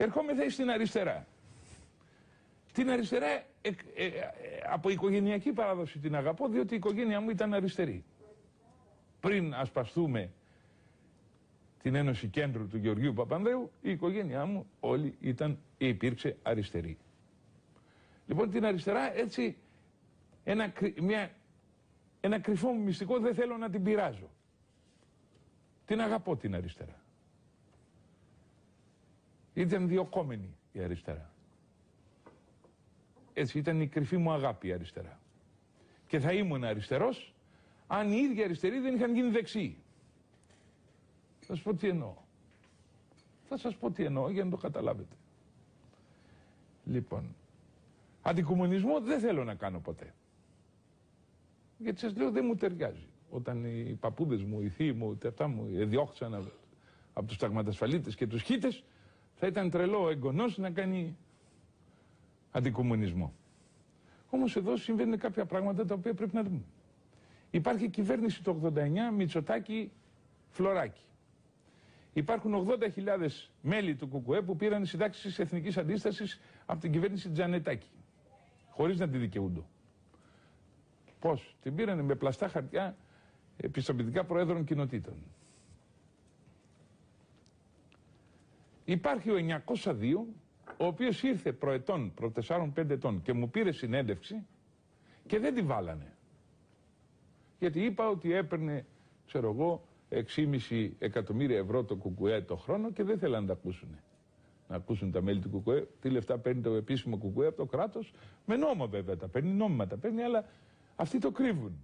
Ερχόμεθα στην αριστερά. Την αριστερά από οικογενειακή παράδοση την αγαπώ, διότι η οικογένειά μου ήταν αριστερή. Πριν ασπαστούμε την Ένωση Κέντρου του Γεωργίου Παπανδρέου, η οικογένειά μου όλη υπήρξε αριστερή. Λοιπόν, την αριστερά έτσι ένα κρυφό μου μυστικό, δεν θέλω να την πειράζω. Την αγαπώ την αριστερά. Ήταν διωκόμενη η αριστερά. Έτσι ήταν η κρυφή μου αγάπη η αριστερά. Και θα ήμουν αριστερός αν οι ίδιοι αριστεροί δεν είχαν γίνει δεξιοί. Θα σας πω τι εννοώ. Θα σας πω τι εννοώ για να το καταλάβετε. Λοιπόν, αντικομμουνισμό δεν θέλω να κάνω ποτέ. Γιατί σας λέω δεν μου ταιριάζει. Όταν οι παππούδες μου, οι θείοι μου, τα αυτά μου διώχθησαν από τους ταγματασφαλίτες και τους χίτες, θα ήταν τρελό ο εγγονός να κάνει αντικομμουνισμό. Όμως εδώ συμβαίνουν κάποια πράγματα τα οποία πρέπει να δούμε. Υπάρχει κυβέρνηση το 89, Μητσοτάκη, Φλωράκη. Υπάρχουν 80.000 μέλη του ΚΚΕ που πήραν συντάξεις εθνικής αντίστασης από την κυβέρνηση Τζανετάκη, χωρίς να τη δικαιούνται. Πώς? Την πήρανε με πλαστά χαρτιά επιστοποιητικά προέδρων κοινοτήτων. Υπάρχει ο 902, ο οποίος ήρθε προετών, προ 4-5 ετών και μου πήρε συνέντευξη και δεν τη βάλανε. Γιατί είπα ότι έπαιρνε, ξέρω εγώ, 6,5 εκατομμύρια ευρώ το ΚΚΕ το χρόνο και δεν θέλαν να τα ακούσουν. Να ακούσουν τα μέλη του ΚΚΕ, τι λεφτά παίρνει το επίσημο ΚΚΕ από το κράτος, με νόμο βέβαια τα παίρνει, νόμιμα τα παίρνει, αλλά αυτοί το κρύβουν.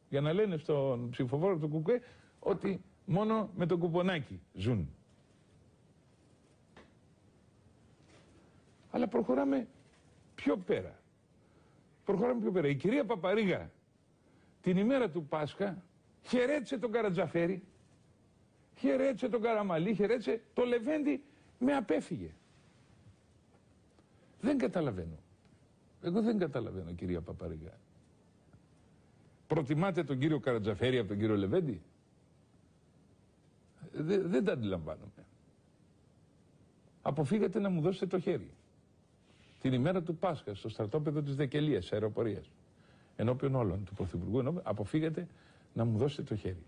Για να λένε στον ψηφοφόρο του ΚΚΕ ότι μόνο με το κουπονάκι ζουν. Αλλά προχωράμε πιο πέρα. Η κυρία Παπαρίγα την ημέρα του Πάσχα χαιρέτησε τον Καρατζαφέρη, χαιρέτησε τον Καραμαλή, χαιρέτησε το Λεβέντη, με απέφυγε. Δεν καταλαβαίνω. Εγώ δεν καταλαβαίνω, κυρία Παπαρίγα. Προτιμάτε τον κύριο Καρατζαφέρη από τον κύριο Λεβέντη? Δεν τα αντιλαμβάνομαι. Αποφύγατε να μου δώσετε το χέρι. Την ημέρα του Πάσχα στο στρατόπεδο της Δεκελίας, αεροπορίας, ενώπιον όλων του Πρωθυπουργού, αποφύγατε να μου δώσετε το χέρι.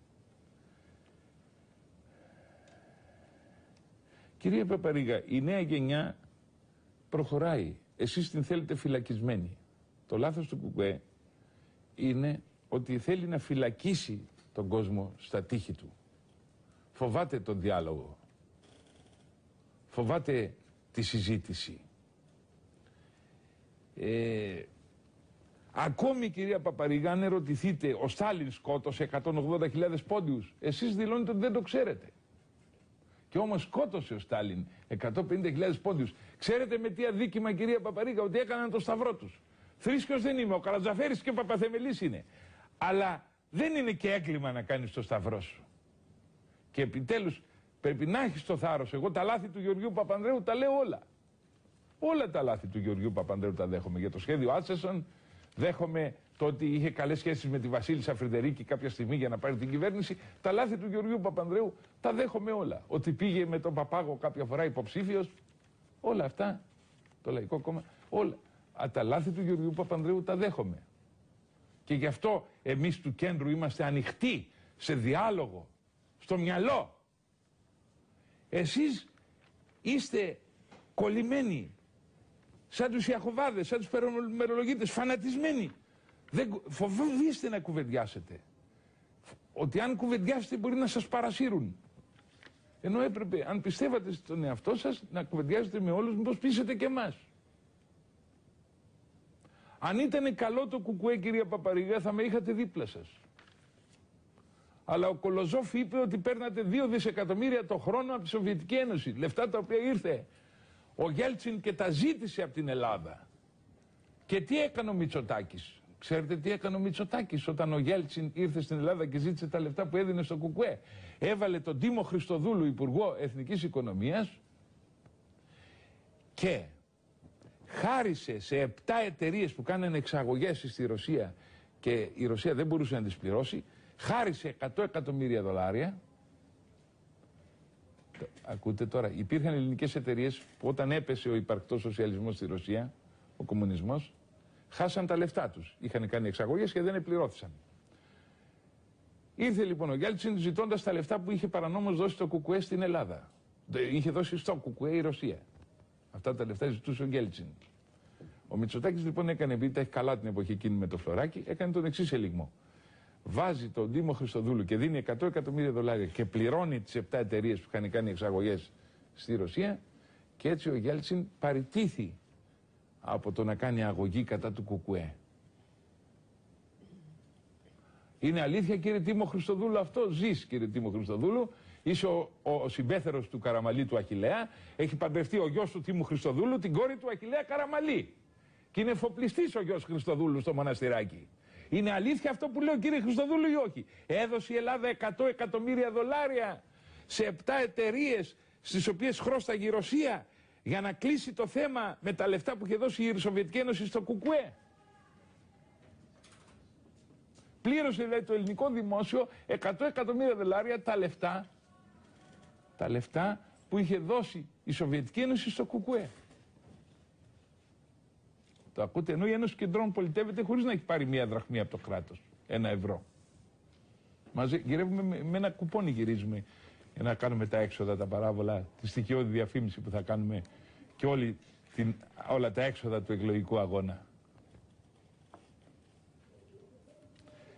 Κυρία Παπαρίγα, η νέα γενιά προχωράει. Εσείς την θέλετε φυλακισμένη. Το λάθος του ΚΚΕ είναι ότι θέλει να φυλακίσει τον κόσμο στα τείχη του. Φοβάται τον διάλογο. Φοβάται τη συζήτηση. Ακόμη, κυρία Παπαρίγα, αν ερωτηθείτε, ο Στάλιν σκότωσε 180.000 πόντιους. Εσείς δηλώνετε ότι δεν το ξέρετε. Και όμως σκότωσε ο Στάλιν 150.000 πόντιους. Ξέρετε με τι αδίκημα, κυρία Παπαρίγα? Ότι έκαναν το σταυρό τους. Θρήσκος δεν είμαι, ο Καρατζαφέρης και ο Παπαθεμελής είναι. Αλλά δεν είναι και έγκλημα να κάνεις το σταυρό σου. Και επιτέλους πρέπει να έχεις το θάρρος. Εγώ τα λάθη του Γεωργίου Παπανδρέου τα λέω όλα. Όλα τα λάθη του Γεωργίου Παπανδρέου τα δέχομαι. Για το σχέδιο Άσεσον δέχομαι το ότι είχε καλές σχέσεις με τη Βασίλισσα Φρεντερίκη κάποια στιγμή για να πάρει την κυβέρνηση. Τα λάθη του Γεωργίου Παπανδρέου τα δέχομαι όλα. Ότι πήγε με τον Παπάγο κάποια φορά υποψήφιος. Όλα αυτά, το Λαϊκό Κόμμα, όλα. Τα λάθη του Γεωργίου Παπανδρέου τα δέχομαι. Και γι' αυτό εμείς του κέντρου είμαστε ανοιχτοί σε διάλογο, στο μυαλό. Εσείς είστε κολλημένοι, σαν τους Ιαχωβάδες, σαν τους μερολογίτες, φανατισμένοι. Φοβήστε να κουβεντιάσετε. Ότι αν κουβεντιάσετε μπορεί να σας παρασύρουν. Ενώ έπρεπε, αν πιστεύατε στον εαυτό σας, να κουβεντιάσετε με όλους, μήπως πείσετε και εμάς. Αν ήταν καλό το ΚΚΕ, κυρία Παπαρίγα, θα με είχατε δίπλα σας. Αλλά ο Κολοζόφ είπε ότι παίρνατε 2 δισεκατομμύρια το χρόνο από τη Σοβιετική Ένωση. Λεφτά τα οποία ήρθε ο Γέλτσιν και τα ζήτησε από την Ελλάδα. Και τι έκανε ο Μητσοτάκης? Ξέρετε τι έκανε ο Μητσοτάκης όταν ο Γέλτσιν ήρθε στην Ελλάδα και ζήτησε τα λεφτά που έδινε στο ΚΚΕ? Έβαλε τον Τίμο Χριστοδούλου, Υπουργό Εθνικής Οικονομίας, και χάρισε σε 7 εταιρείες που κάνανε εξαγωγές στη Ρωσία και η Ρωσία δεν μπορούσε να τις πληρώσει, χάρισε $100 εκατομμύρια Ακούτε τώρα, υπήρχαν ελληνικές εταιρείες που όταν έπεσε ο υπαρκτός σοσιαλισμός στη Ρωσία, ο κομμουνισμός, χάσαν τα λεφτά τους. Είχαν κάνει εξαγωγές και δεν επληρώθησαν. Ήρθε λοιπόν ο Γέλτσιν ζητώντας τα λεφτά που είχε παρανόμως δώσει το ΚΚΕ στην Ελλάδα. Είχε δώσει στο ΚΚΕ η Ρωσία. Αυτά τα λεφτά ζητούσε ο Γέλτσιν. Ο Μητσοτάκης λοιπόν έκανε, επειδή τα έχει καλά την εποχή εκείνη με το φλωράκι, έκανε τον εξής ελιγμό. Βάζει τον Δήμο Χριστοδούλου και δίνει $100 εκατομμύρια και πληρώνει τις 7 εταιρείες που είχαν κάνει εξαγωγές στη Ρωσία, και έτσι ο Γέλτσιν παραιτήθη από το να κάνει αγωγή κατά του ΚΚΕ. Είναι αλήθεια, κύριε Τίμο Χριστοδούλου, αυτό? Ζεις, κύριε Τίμο Χριστοδούλου, είσαι ο συμπέθερος του Καραμαλή του Αχιλλέα, έχει παντρευτεί ο γιος του Τίμου Χριστοδούλου την κόρη του Αχιλλέα Καραμαλή και είναι εφοπλιστής ο γιος Χριστοδούλου στο μοναστηράκι. Είναι αλήθεια αυτό που λέω, κύριε Χριστοδούλου, ή όχι? Έδωσε η Ελλάδα $100 εκατομμύρια σε 7 εταιρείες στις οποίες χρώσταγε η Ρωσία για να κλείσει το θέμα με τα λεφτά που είχε δώσει η Σοβιετική Ένωση στο ΚΚΕ. Πλήρωσε δηλαδή το ελληνικό δημόσιο $100 εκατομμύρια τα λεφτά που είχε δώσει η Σοβιετική Ένωση στο ΚΚΕ. Το ακούτε? Ενώ η Ένωση Κεντρών πολιτεύεται χωρίς να έχει πάρει μία δραχμή από το κράτος, €1. Γυρεύουμε με ένα κουπόνι, γυρίζουμε για να κάνουμε τα έξοδα, τα παράβολα, τη στοιχειώδη διαφήμιση που θα κάνουμε και όλα τα έξοδα του εκλογικού αγώνα.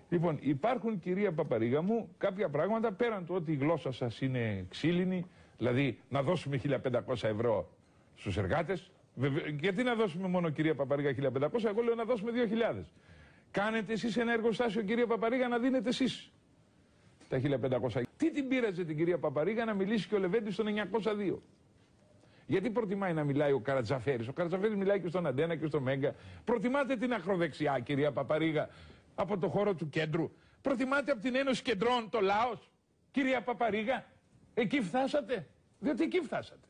Λοιπόν, υπάρχουν, κυρία Παπαρίγα μου, κάποια πράγματα πέραν του ότι η γλώσσα σας είναι ξύλινη, δηλαδή να δώσουμε 1.500 ευρώ στους εργάτες. Γιατί να δώσουμε μόνο, κυρία Παπαρίγα, 1.500, εγώ λέω να δώσουμε 2.000. Κάνετε εσείς ένα εργοστάσιο, κυρία Παπαρίγα, να δίνετε εσείς τα 1.500. Τι την πείραζε την κυρία Παπαρίγα να μιλήσει και ο Λεβέντης στον 902? Γιατί προτιμάει να μιλάει ο Καρατζαφέρης? Ο Καρατζαφέρης μιλάει και στον Αντένα και στο Μέγκα. Προτιμάτε την ακροδεξιά, κυρία Παπαρίγα, από το χώρο του κέντρου? Προτιμάτε από την Ένωση Κεντρών το Λάος, κυρία Παπαρίγα? Εκεί φτάσατε, διότι εκεί φτάσατε.